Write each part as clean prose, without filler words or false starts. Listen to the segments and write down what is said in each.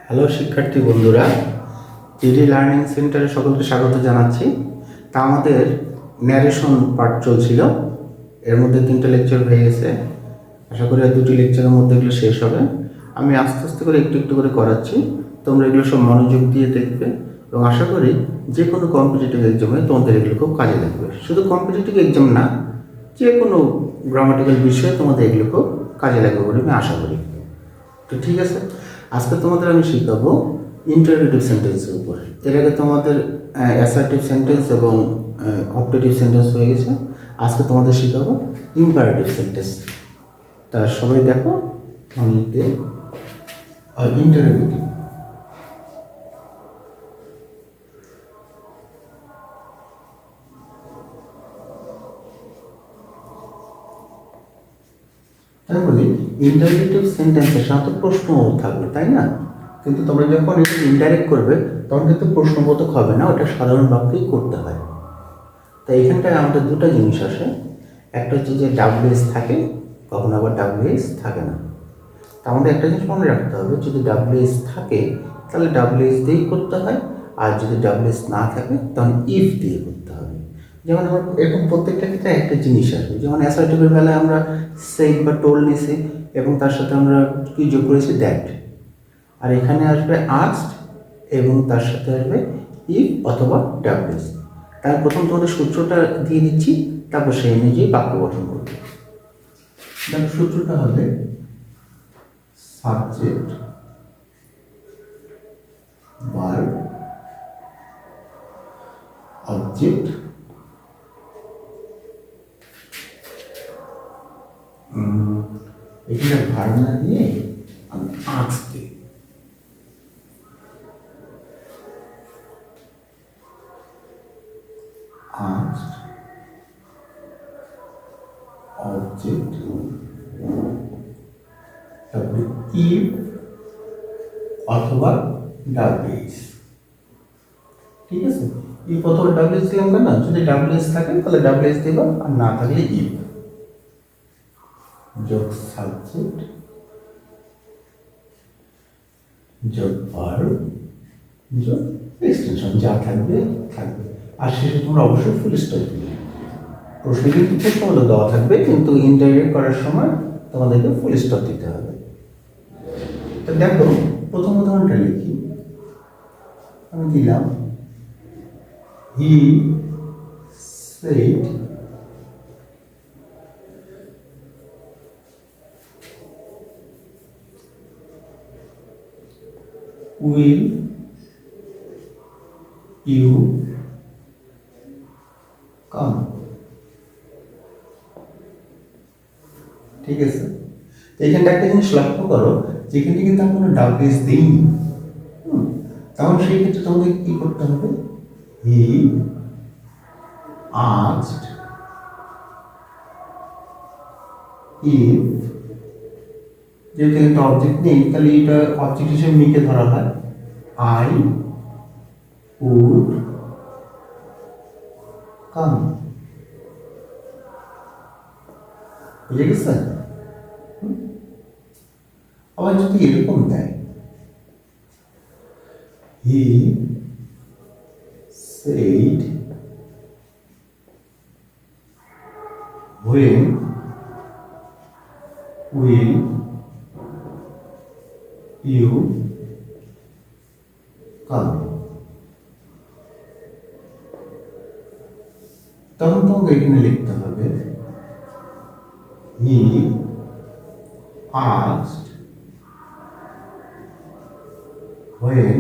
Hello শিক্ষার্থী বন্ধুরা, টিডি লার্নিং সেন্টারে সকলকে স্বাগত জানাচ্ছি। তা আমাদের ন্যারেশন পার্ট চলছিল, এর মধ্যে 3টে লেকচার হয়ে গেছে। আশা করি আর 2টি লেকচারের মধ্যে এগুলো শেষ হবে। আমি আস্তে আস্তে করে একটু একটু করে করাচ্ছি, তোমরা এগুলো সব মনোযোগ দিয়ে দেখবে এবং আশা করি যে কোনো কম্পিটিটিভ এক্সামে তোমাদের এগুলো খুব কাজে লাগবে। শুধু কম্পিটিটিভ এক্সাম না, যে কোনো গ্রামাটিক্যাল বিষয়ে তোমাদের এগুলো খুব কাজে লাগবে বলে আমি আশা করি। তো ঠিক আছে, আজকে তোমাদের আমি শেখাবো ইন্টারোগেটিভ সেন্টেন্সের উপর। এর আগে তোমাদের অ্যাসার্টিভ সেন্টেন্স এবং অপটেটিভ সেন্টেন্স হয়ে গেছে। আজকে তোমাদের শেখাবো ইম্পারেটিভ সেন্টেন্স। তা সবাই দেখো, আমি ইন্টারোগেটিভ। তাই বলি ইন্টারোগেটিভ সেন্টেন্সের সাথে প্রশ্ন থাকবে, তাই না? কিন্তু তোমরা যখন এটা ইনডাইরেক্ট করবে তখন কিন্তু প্রশ্নবোধক হবে না, ওটা সাধারণ বাক্যেই করতে হয়। তাই এখানটায় আমাদের দুটো জিনিস আসে। একটা হচ্ছে যে ডাব্লিউএস থাকে, কখনো আবার ডাব্লিউএস থাকে না। তা আমাদের একটা জিনিস মনে রাখতে হবে, যদি ডাব্লিউএস থাকে তাহলে ডাব্লিউএস দিয়েই করতে হয়, আর যদি ডাব্লিউএস না থাকে তখন ইফ দিয়ে করতে হবে। যেমন আমার এরকম প্রত্যেকটা ক্ষেত্রে একটা জিনিস আসবে, যেমন অ্যাসার্টিভের বেলায় আমরা সেইড বা টোল নিছি এবং তার সাথে আমরা কি যোগ করেছি দ্যাট, আর এখানে আসবে আস্কড এবং তার সাথে আসবে ইফ অথবা ডাব্লিউএস। তার প্রথম তোমাদের সূত্রটা দিয়ে দিচ্ছি, তারপর সেই অনুযায়ী বাক্য গঠন করবে। দেখো সূত্রটা হবে সাবজেক্ট ভার্ব অবজেক্ট এখানে ভার্ব না দিয়ে আমি আস্ক দিই। asked object তারপরে if অথবা ডাব্লিউএস। ঠিক আছে, if অথবা ডাব্লিউএস দিলাম কেন? যদি ডাব্লিউএস থাকে তাহলে ডাব্লিউএস দেব, আর না থাকলে if যোগ সাবজেক্ট যোগ ভার্ব যোগ এক্সটেনশন, যা থাকবে থাকবে। আর শেষে তোমরা অবশ্যই ফুল স্টপ দিবে। প্রশ্নে কিন্তু প্রশ্নগুলো দেওয়া থাকবে, কিন্তু ইনডাইরেক্ট করার সময় তোমাদেরকে ফুল স্টপ দিতে হবে। তো দেখো প্রথম উদাহরণটা লিখি, আমি দিলাম he said will you come. ঠিক আছে, এইখানটা একটা জিনিস লক্ষ্য করো, যেখানে কিন্তু আমি কোনো ডাব্লিউএস দিইনি, তখন সেই ক্ষেত্রে তোমাদের কি করতে হবে? হি আস্কড ইফ, যেহেতু একটা অবজেক্ট নেই তাহলে এটা অবজেক্ট হিসেবে মিকে ধরা হয়, আই উড কাম। বুঝে গেছে? আবার যদি এরকম দেয় he said when will you come, তখন তোমাকে এখানে লিখতে হবে হি asked when,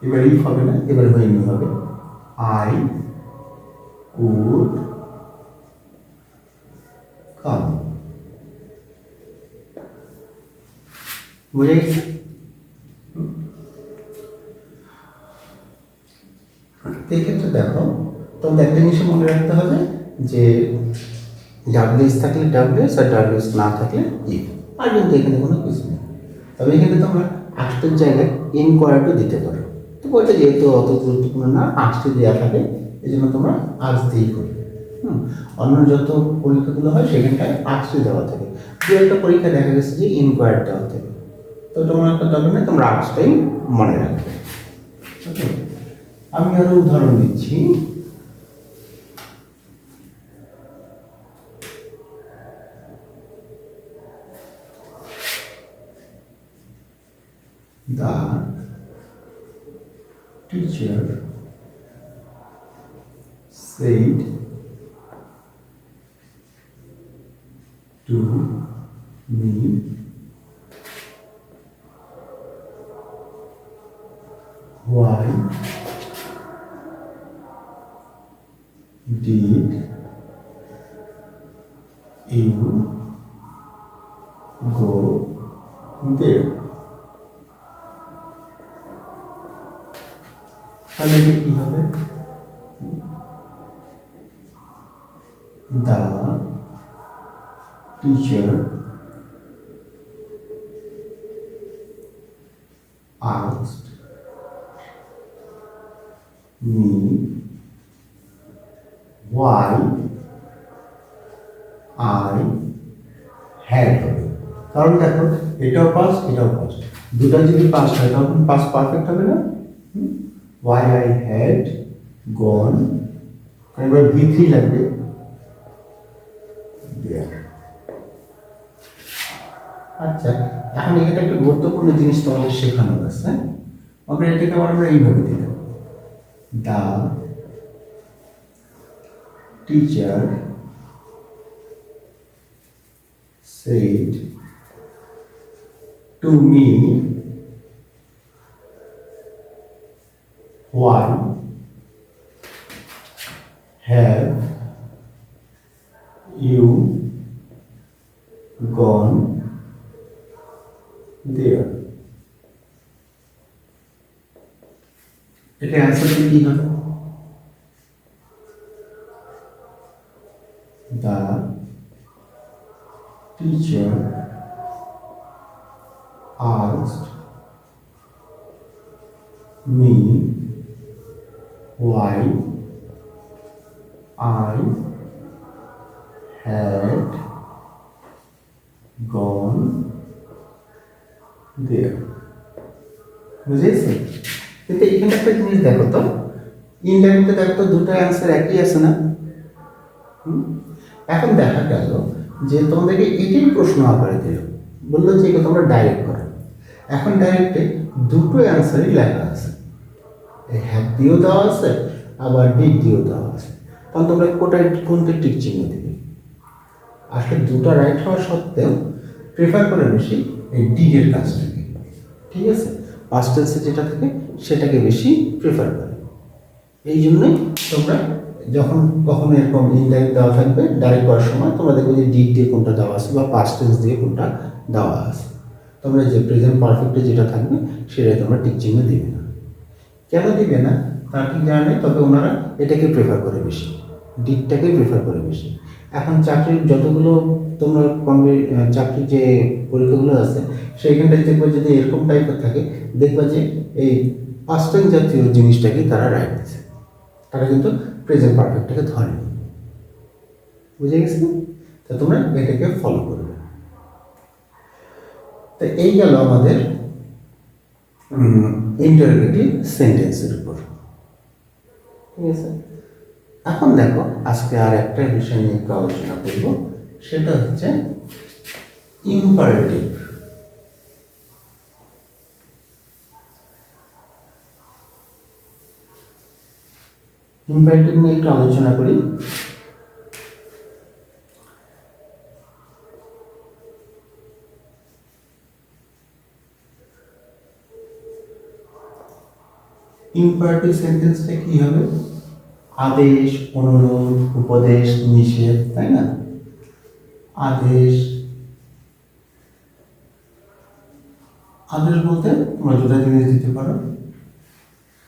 এবার ইফ হবে না, এবার when হবে, I would come। বুঝে গেছে? এক্ষেত্রে দেখো তোমাদের একটা জিনিস মনে রাখতে হবে যে ডাব্লিউএস থাকলে ডাব্লিউএস, আর ডাব্লিউএস না থাকলে ইফ। আর কিন্তু এখানে কোনো কিছু নেই, তবে এখানে তোমরা আস্কের জায়গায় ইনকোয়ারিও দিতে পারো। তো বলতে যেহেতু অত গুরুত্বপূর্ণ না, আস্কে দেওয়া থাকে, এই জন্য তোমরা আস্ক দিয়েই করবে। অন্য যত পরীক্ষাগুলো হয় সেখানটায় আর্টসে দেওয়া থাকে, দু একটা পরীক্ষা দেখা গেছে যে ইনকোয়ার দেওয়া থাকে। তো তোমার একটা দরকার নেই, তোমরা আর্টসটাই মনে রাখবে। ওকে, আমি আরো উদাহরণ দিচ্ছি। The teacher said to me, why did you go there? তাহলে কি হবে? The teacher asked me why I had হবে। কারণ দেখো এটাও পাস এটাও পাস, দুটা যদি পাস হয় তখন পাস পারফেক্ট হবে না? why I had gone, এবার V3 লাগবে there। আচ্ছা, এখন এখানে একটা গুরুত্বপূর্ণ জিনিস তোমাদের শেখানো আছে। আমরা এটাকে আমরা এইভাবে দিলাম, the teacher said to me, why have you gone there? এটা অ্যান্সারটা কি হবে? The teacher asked me why I had gone there। বুঝেছি? কিন্তু এখানে একটা জিনিস দেখো তো, ইনডাইরেক্টে দেখো তো দুটো অ্যান্সার একই আছে না? এখন দেখা গেল যে তোমাদেরকে এটাই প্রশ্ন আকারে দিল, বললো যে এটা তোমরা ডাইরেক্ট করো। এখন ডাইরেক্টে দুটো অ্যান্সারই লেখা আছে, হ্যাভ দিয়েও দেওয়া আছে আবার ডিড দিয়েও দেওয়া আছে। তখন তোমরা কোনটা টিক চিহ্ন দিবে? আসলে দুটো রাইট হওয়া সত্ত্বেও প্রেফার করে বেশি এই ডিডের কাজটাকে, ঠিক আছে? পাস্ট টেন্সে যেটা থাকে সেটাকে বেশি প্রেফার করে। এই জন্যই তোমরা যখন কখনো এরকম ইনডাইরেক্ট দেওয়া থাকবে, ডাইরেক্ট করার সময় তোমরা দেখবে যে ডিড দিয়ে কোনটা দেওয়া আছে বা পাস্ট টেন্স দিয়ে কোনটা দেওয়া আছে। তোমরা যে প্রেজেন্ট পারফেক্টে যেটা থাকবে সেটাই তোমরা টিক চিহ্ন দিবে না। কেন দিবে না তা ঠিক জানা নেই, তবে ওনারা এটাকে প্রেফার করে বেশি, ডিডটাকে প্রেফার করে বেশি। এখন চাকরির যতগুলো তোমরা চাকরির যে পরীক্ষাগুলো আছে সেইখানটায় দেখবে যদি এরকম টাইপের থাকে, দেখবা যে এই পাস্ট টেন্স জাতীয় জিনিসটাকে তারা রাইট দিচ্ছে, তারা কিন্তু প্রেজেন্ট পারফেক্টটাকে ধরেনি। বুঝে গেছে? তা তোমরা এটাকে ফলো করবে। তো এই গেল আমাদের ইন্টারোগেটিভ সেন্টেন্সের উপর, ঠিক আছে? এখন দেখো আজকে আর একটা বিষয় নিয়ে একটু আলোচনা করব, সেটা হচ্ছে ইম্পারেটিভ। ইম্পারেটিভ নিয়ে একটু আলোচনা করি। ইম্পারেটিভ সেন্টেন্সটা কি হবে? আদেশ, অনুরোধ, উপদেশ, নিষেধ, তাই না? আদেশ, আদেশ বলতে তোমরা দুটা জিনিস দিতে পারো,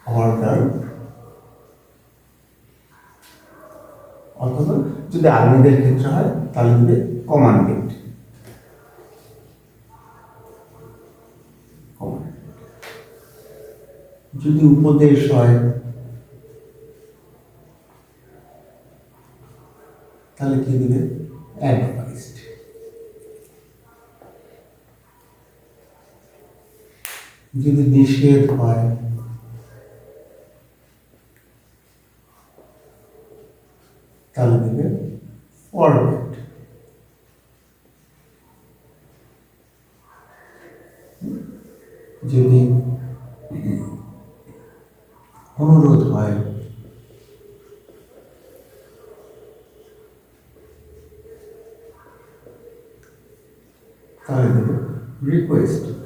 অর্ডার অথবা যদি আর্মিদের ক্ষেত্রে হয় তাহলে দিবে কমান্ডেড। যদি উপদেশ হয় তাহলে কি দিবে? অ্যাডভাইসড। যদি নিষেধ হয় তাহলে দেবে ফরওয়ার্ড। যদি অনুরোধ হয় তাহলে দেবে রিকোয়েস্টেড।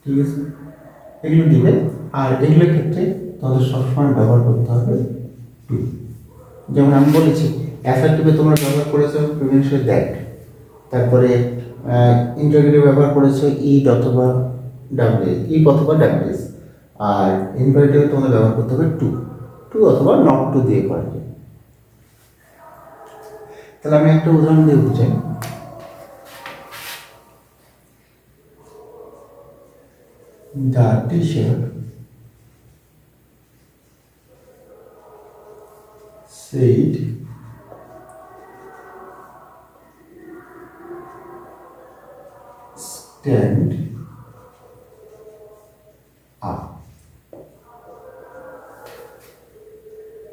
ঠিক আছে, এগুলো দিবে। আর এগুলোর ক্ষেত্রে তোমাদের সবসময় ব্যবহার করতে হবে টু। যেমন আমি বলেছি অ্যাফার্টিভে তোমরা ব্যবহার করেছো প্রিভিয়াসলি দ্যাট, তারপরে ইন্টারগেটিভ ব্যবহার করেছো ইড অথবা ডাব্লিউএস, আর ইনভারেটিভে তোমাদের ব্যবহার করতে হবে টু, টু অথবা নট টু দিয়ে করা যায়। তাহলে আমি একটা উদাহরণ দিয়ে বুঝাই। The teacher said stand up.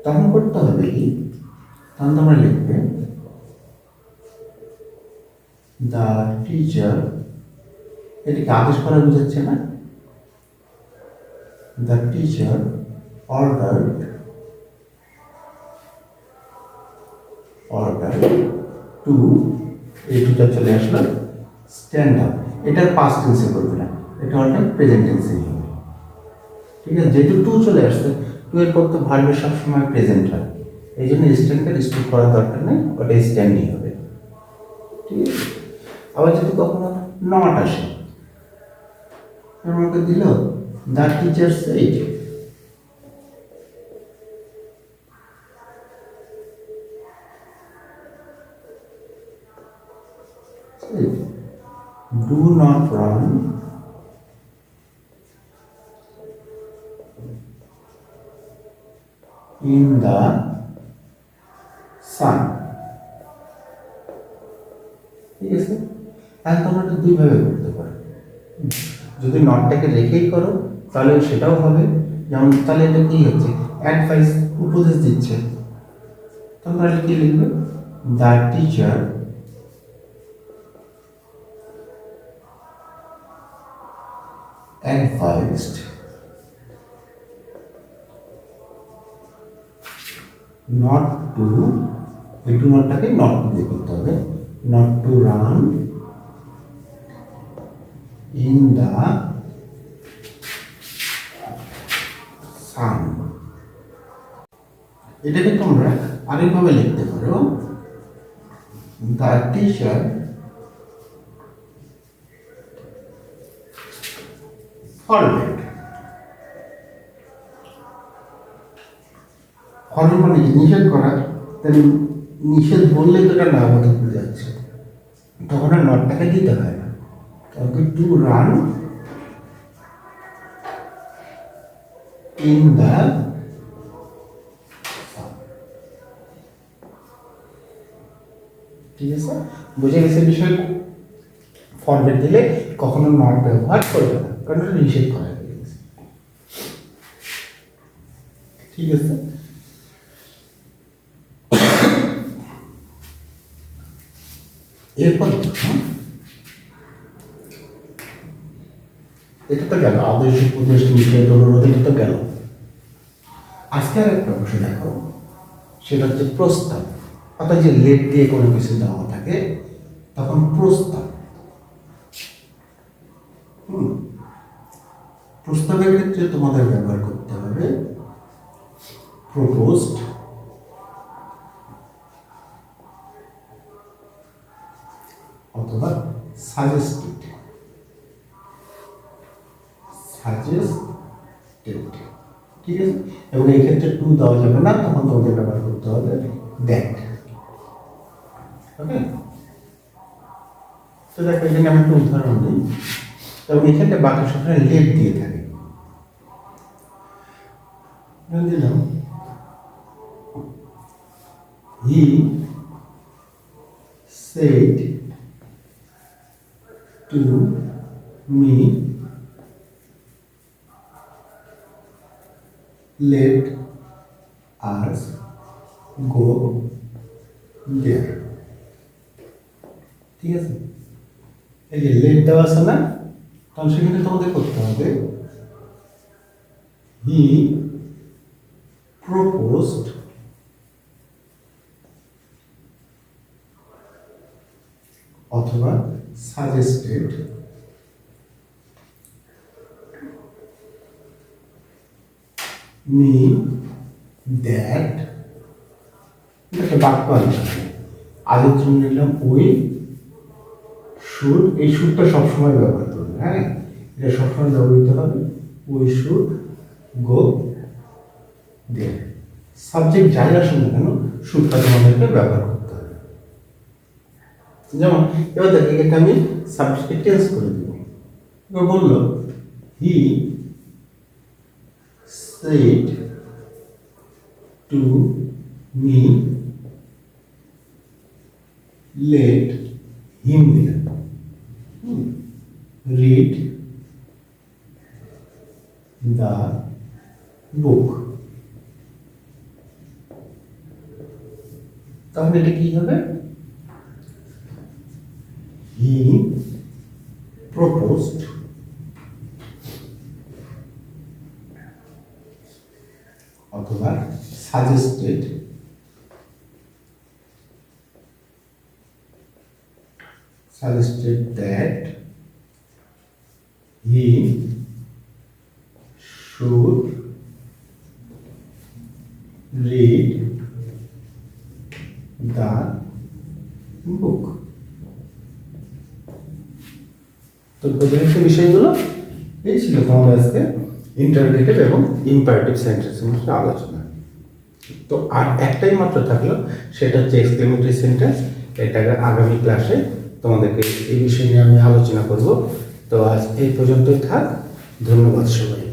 তখন করতে হবে কি, তখন তোমরা লিখবে the teacher, এটাকে আদেশ করা বুঝাচ্ছে না, the teacher ordered to, এই দুটা চলে আসলো স্ট্যান্ড আপ। এটার পাস্ট টেন্সে করবে না, এটা অর্থাৎ প্রেজেন্ট টেন্সে হবে। ঠিক আছে, যেহেতু টু চলে আসছে, টু এর পর তো ভার্বের সবসময় প্রেজেন্ট হয়, এই জন্য স্ট্যান্ডটা রিস্ট্রিক করার দরকার নেই, ওটা স্ট্যান্ডই হবে। ঠিক আছে, আবার যদি কখনো নট আসে, আমাকে দিল the teacher said, do not run in the sun. ঠিক আছে, তাহলে তোমরা এটা দুইভাবে করতে পারো। যদি নটটাকে রেখেই করো তাহলে সেটাও হবে, যেমন তাহলে এটা কি হচ্ছে, অ্যাডভাইস, উপদেশ দিচ্ছে। তোমরা কি লিখবে, the teacher advised not to, এই টু নটটাকে নট টু দিয়ে করতে হবে, not to run in the sun. এটাকে তোমরা আরেকভাবে লিখতে পারো, the teacher forbade, ফরওয়ার্ড মানে কি, নিষেধ করা। তাহলে নিষেধ বললে তো এটা না বোঝা যাচ্ছে, তখন আর নটটাকে দিতে হয় না, তখন টু রান ইন দ্য, ঠিক আছে, বুঝে গেছে বিষয়। ফরওয়ার্ড দিলে কখনো নট ব্যবহার করবে না, কারণ এটা নিষেধ করা হয়ে গেছে। ঠিক আছে, এরপর এটা তো গেল আদেশ, উপদেশ, নিষেধ, অনুরোধ, এটা তো গেল। আজকে আর একটা বিষয় দেখো, সেটা হচ্ছে প্রস্তাব। অর্থাৎ যে লেট দিয়ে কোনো কিছু দেওয়া থাকে তখন প্রস্তাব। প্রস্তাবের ক্ষেত্রে তোমাদের ব্যবহার করতে হবে প্রপোজড অথবা সাজেস্টেড। ঠিক আছে, এবং এই ক্ষেত্রে টু দেওয়া যাবে না, তখন তোমাদের ব্যবহার করতে হবে দ্যাট। ওকে, তো দেখো এখানে আমি একটা উদাহরণ দিই, এবং এক্ষেত্রে বাকি সবসময় লেট দিয়ে থাকে। দিলাম he said to me, let us go there. ঠিক আছে, এই যে লেট দেওয়া আছে না, তখন সেখানে তোমাদের করতে হবে হি প্রপোজড অথবা সাজেস্টেড মি দ্যাট, একটা বাক্য আসবে, আগের জন্য নিলাম ওই শুড, এই শুডটা সবসময় ব্যবহার করবে, হ্যাঁ এটা সবসময় ব্যবহৃত হবে, we should go there. Subject যাই আসুন না কেন শুডটা তোমাদেরকে ব্যবহার করতে হবে। যেমন এবার দেখো এটাকে আমি সাবজেক্টকে টেন্স করে দিব, এবার বললো he said to me let him দিলেন read the book, তাহলে এটা কি হবে, he proposed অথবা suggested that he should read the book. তো প্রথমে বিষয়গুলো এই ছিল তোমাদের আজকে ইন্টারোগেটিভ এবং ইম্পারেটিভ সেন্টেন্সের মধ্যে আলোচনা। তো আর একটাই মাত্র থাকলো, সেটা হচ্ছে এক্সক্লেমেটরি সেন্টেন্স। এটা আগামী ক্লাসে তোমাদেরকে এই বিষয় নিয়ে আমি আলোচনা করব। তো আজ এই পর্যন্তই থাক, ধন্যবাদ সবাই।